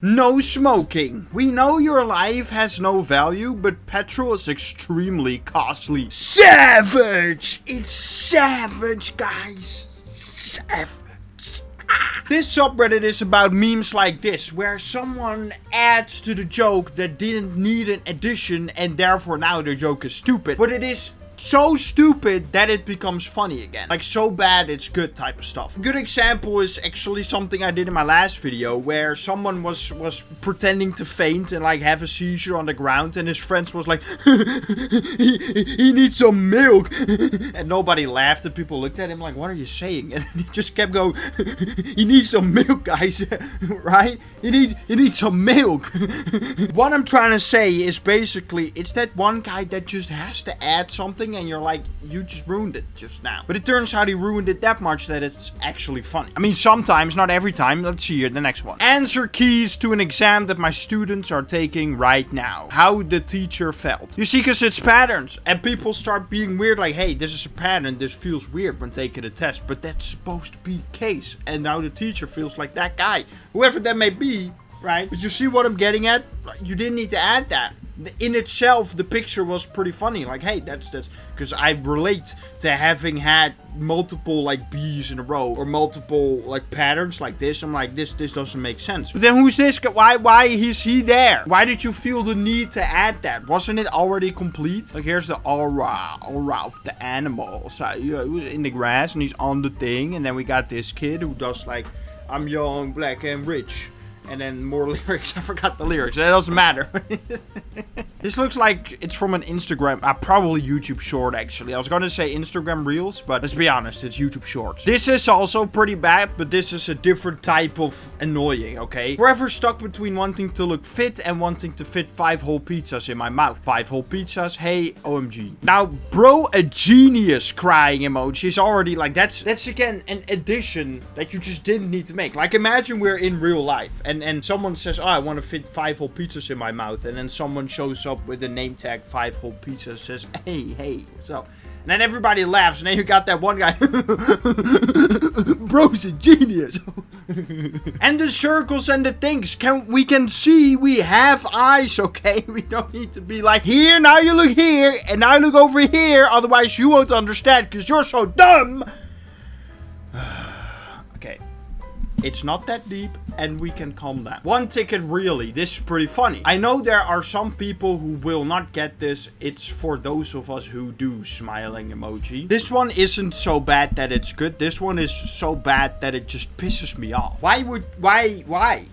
No smoking. We know your life has no value, but petrol is extremely costly. Savage! It's savage, guys. Savage. This subreddit is about memes like this, where someone adds to the joke that didn't need an addition and therefore now the joke is stupid. But it is so stupid that it becomes funny again. Like so bad it's good type of stuff. A good example is actually something I did in my last video where someone was pretending to faint and like have a seizure on the ground and his friends was like he needs some milk and nobody laughed and people looked at him like, what are you saying? And he just kept going, he needs some milk, guys. Right? He needs some milk. What I'm trying to say is basically it's that one guy that just has to add something and you're like, you just ruined it just now. But it turns out he ruined it that much that it's actually funny. I mean, sometimes, not every time. Let's see here, the next one. Answer keys to an exam that my students are taking right now. How the teacher felt. You see, because it's patterns. And people start being weird like, hey, this is a pattern. This feels weird when taking a test. But that's supposed to be the case. And now the teacher feels like that guy. Whoever that may be, right? But you see what I'm getting at? You didn't need to add that. In itself, the picture was pretty funny. Like, hey, that's because I relate to having had multiple like B's in a row or multiple like patterns like this. I'm like, this doesn't make sense. But then who's this guy? Why is he there? Why did you feel the need to add that? Wasn't it already complete? Like, here's the aura of the animal. So he was in the grass and he's on the thing. And then we got this kid who does like, I'm young, black, and rich. And then more lyrics. I forgot the lyrics. It doesn't matter. This looks like it's from an Instagram, probably YouTube short actually. I was gonna say Instagram Reels, but let's be honest, it's YouTube Shorts. This is also pretty bad, but this is a different type of annoying, okay? Forever stuck between wanting to look fit and wanting to fit 5 whole pizzas in my mouth. 5 whole pizzas, hey, OMG. Now, bro, a genius crying emoji is already like, that's again an addition that you just didn't need to make. Like, imagine we're in real life and someone says, oh, I want to fit 5 whole pizzas in my mouth. And then someone shows up with the name tag 5 whole pizzas, says, hey, what's up? And then everybody laughs. And then you got that one guy. Bro's a genius. And the circles and the things. We can see we have eyes, okay? We don't need to be like, here, now you look here. And now you look over here. Otherwise you won't understand because you're so dumb. Okay. It's not that deep and we can calm down. One ticket really, this is pretty funny. I know there are some people who will not get this. It's for those of us who do smiling emoji. This one isn't so bad that it's good. This one is so bad that it just pisses me off. Why?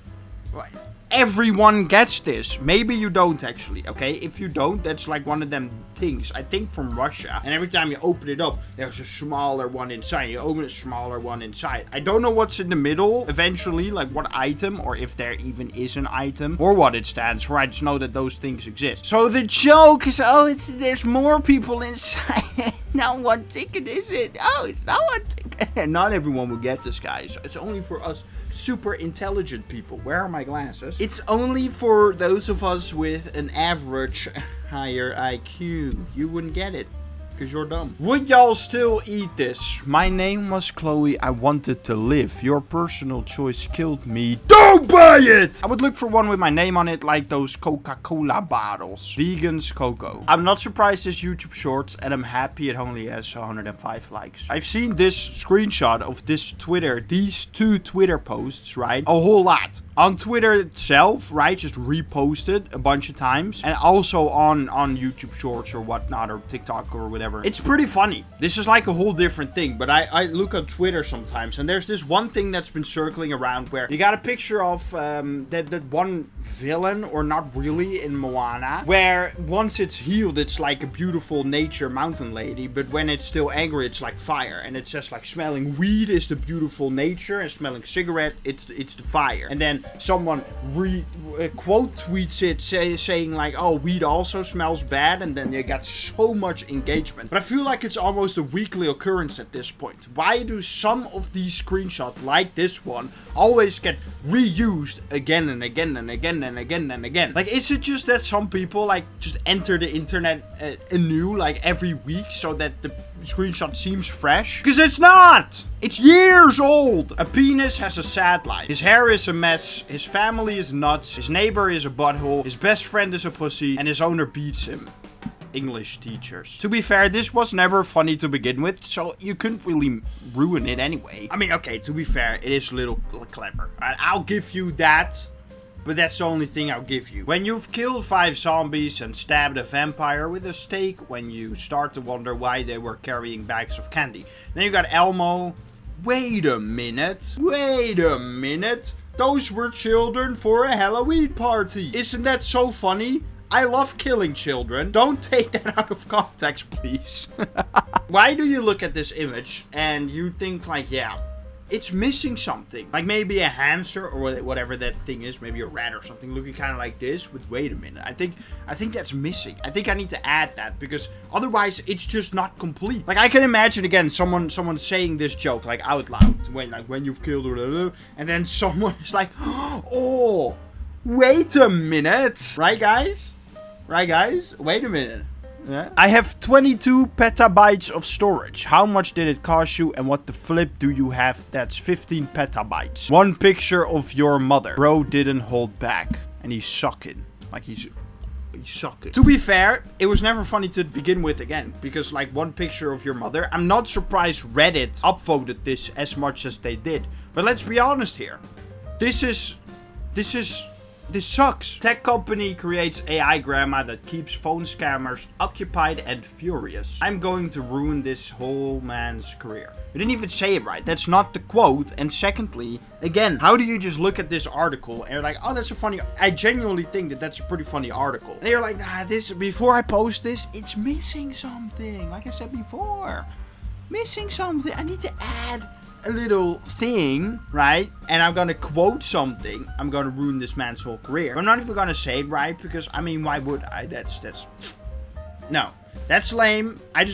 Everyone gets this. Maybe you don't actually, okay? If you don't, that's like one of them things, I think from Russia. And every time you open it up, there's a smaller one inside. You open a smaller one inside. I don't know what's in the middle eventually, like what item, or if there even is an item, or what it stands for. I just know that those things exist. So the joke is, oh, there's more people inside. Now what ticket is it? Oh, it's not one ticket. And not everyone will get this, guys. It's only for us super intelligent people. Where are my glasses? It's only for those of us with an average higher IQ. You wouldn't get it because you're dumb. Would y'all still eat this? My name was Chloe. I wanted to live. Your personal choice killed me. Don't buy it! I would look for one with my name on it, like those Coca-Cola bottles. Vegans Cocoa. I'm not surprised this YouTube Shorts, and I'm happy it only has 105 likes. I've seen this screenshot of these two Twitter posts, right? A whole lot. On Twitter itself, right? Just reposted a bunch of times. And also on YouTube Shorts or whatnot, or TikTok or whatever. It's pretty funny. This is like a whole different thing. But I look on Twitter sometimes, and there's this one thing that's been circling around where you got a picture of that one villain, or not really, in Moana, where once it's healed, it's like a beautiful nature mountain lady, but when it's still angry, it's like fire. And it's just like smelling weed is the beautiful nature, and smelling cigarette, it's the fire. And then someone quote tweets it saying like, oh, weed also smells bad, and then you got so much engagement. But I feel like it's almost a weekly occurrence at this point. Why do some of these screenshots like this one always get reused again and again and again and again and again? Like, is it just that some people like just enter the internet anew like every week so that the screenshot seems fresh? Because it's not! It's years old! A penis has a sad life. His hair is a mess, nuts, his family is nuts, his neighbor is a butthole, his best friend is a pussy, and his owner beats him. English teachers. To be fair, this was never funny to begin with, so you couldn't really ruin it anyway. I mean, okay, to be fair, it is a little clever. I'll give you that, but that's the only thing I'll give you. When you've killed 5 zombies and stabbed a vampire with a stake, when you start to wonder why they were carrying bags of candy. Then you got Elmo. Wait a minute. Those were children for a Halloween party. Isn't that so funny? I love killing children. Don't take that out of context, please. Why do you look at this image and you think like, yeah, it's missing something? Like maybe a hamster or whatever that thing is, maybe a rat or something looking kind of like this with, wait a minute. I think that's missing. I think I need to add that because otherwise it's just not complete. Like I can imagine again, someone saying this joke like out loud when you've killed her, and then someone is like, oh, wait a minute. Right, guys? Wait a minute. Yeah. I have 22 petabytes of storage. How much did it cost you and what the flip do you have that's 15 petabytes? One picture of your mother. Bro didn't hold back. And he's sucking. Like he's sucking. To be fair, it was never funny to begin with again. Because like one picture of your mother. I'm not surprised Reddit upvoted this as much as they did. But let's be honest here. This sucks. Tech company creates AI grandma that keeps phone scammers occupied and furious. I'm going to ruin this whole man's career. You didn't even say it right. That's not the quote. And secondly, again, how do you just look at this article and you're like, oh, that's a funny... I genuinely think that that's a pretty funny article. And you're like, nah, before I post this, it's missing something. Like I said before. Missing something. I need to add a little thing, right? And I'm gonna quote something. I'm gonna ruin this man's whole career. I'm not even gonna say it right because, I mean, why would I? No, that's lame. I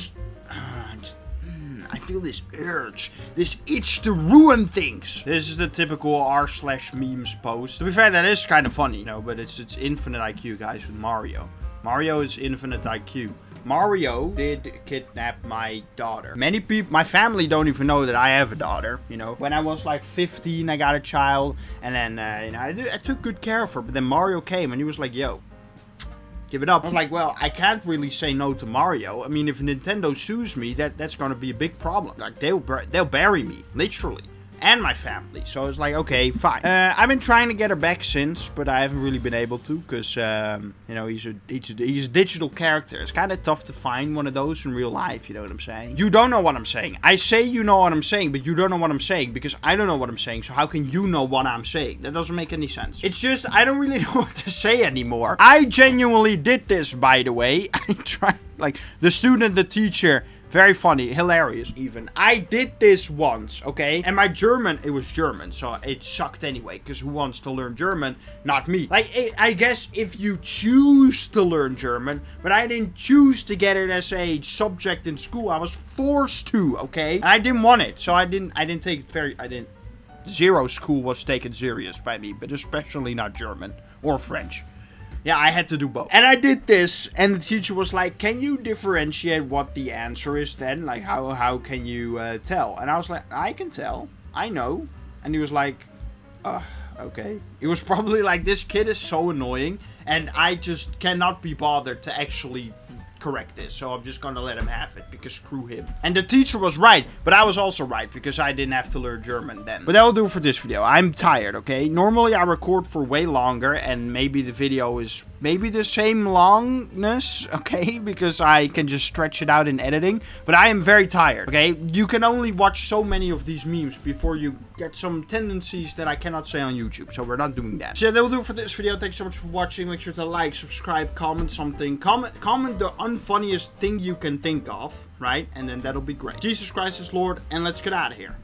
feel this urge, this itch to ruin things. This is the typical r/memes post. To be fair, that is kind of funny, you know, but it's infinite IQ, guys, with Mario. Mario is infinite IQ. Mario did kidnap my daughter. Many people, my family don't even know that I have a daughter, you know. When I was like 15, I got a child, and then, you know, I took good care of her. But then Mario came, and he was like, yo, give it up. I was like, well, I can't really say no to Mario. I mean, if Nintendo sues me, that's gonna be a big problem. Like, they'll bury me, literally. And my family. So it's like, okay, fine. I've been trying to get her back since, but I haven't really been able to, because you know, he's a digital character. It's kind of tough to find one of those in real life. You know what I'm saying? You don't know what I'm saying. I say you know what I'm saying, but you don't know what I'm saying because I don't know what I'm saying. So how can you know what I'm saying? That doesn't make any sense. It's just I don't really know what to say anymore. I genuinely did this, by the way. I tried, like the student, the teacher. Very funny, hilarious even. I did this once, okay? And my German, it was German, so it sucked anyway. Because who wants to learn German? Not me. Like, I guess if you choose to learn German, but I didn't choose to get it as a subject in school. I was forced to, okay? And I didn't want it, so I didn't take it very, zero school was taken serious by me, but especially not German or French. Yeah, I had to do both. And I did this, and the teacher was like, can you differentiate what the answer is then? Like, how can you tell? And I was like, I can tell. I know. And he was like, okay. It was probably like, this kid is so annoying, and I just cannot be bothered to actually correct this, so I'm just gonna let him have it because screw him. And the teacher was right, but I was also right because I didn't have to learn German then. But that will do for this video. I'm tired, okay? Normally I record for way longer and maybe the video is maybe the same longness, okay? Because I can just stretch it out in editing, but I am very tired, okay? You can only watch so many of these memes before you get some tendencies that I cannot say on YouTube, so we're not doing that. So yeah, that will do for this video. Thanks so much for watching. Make sure to like, subscribe, comment something. Comment the unfunniest thing you can think of, right? And then that'll be great. Jesus Christ is Lord, and let's get out of here.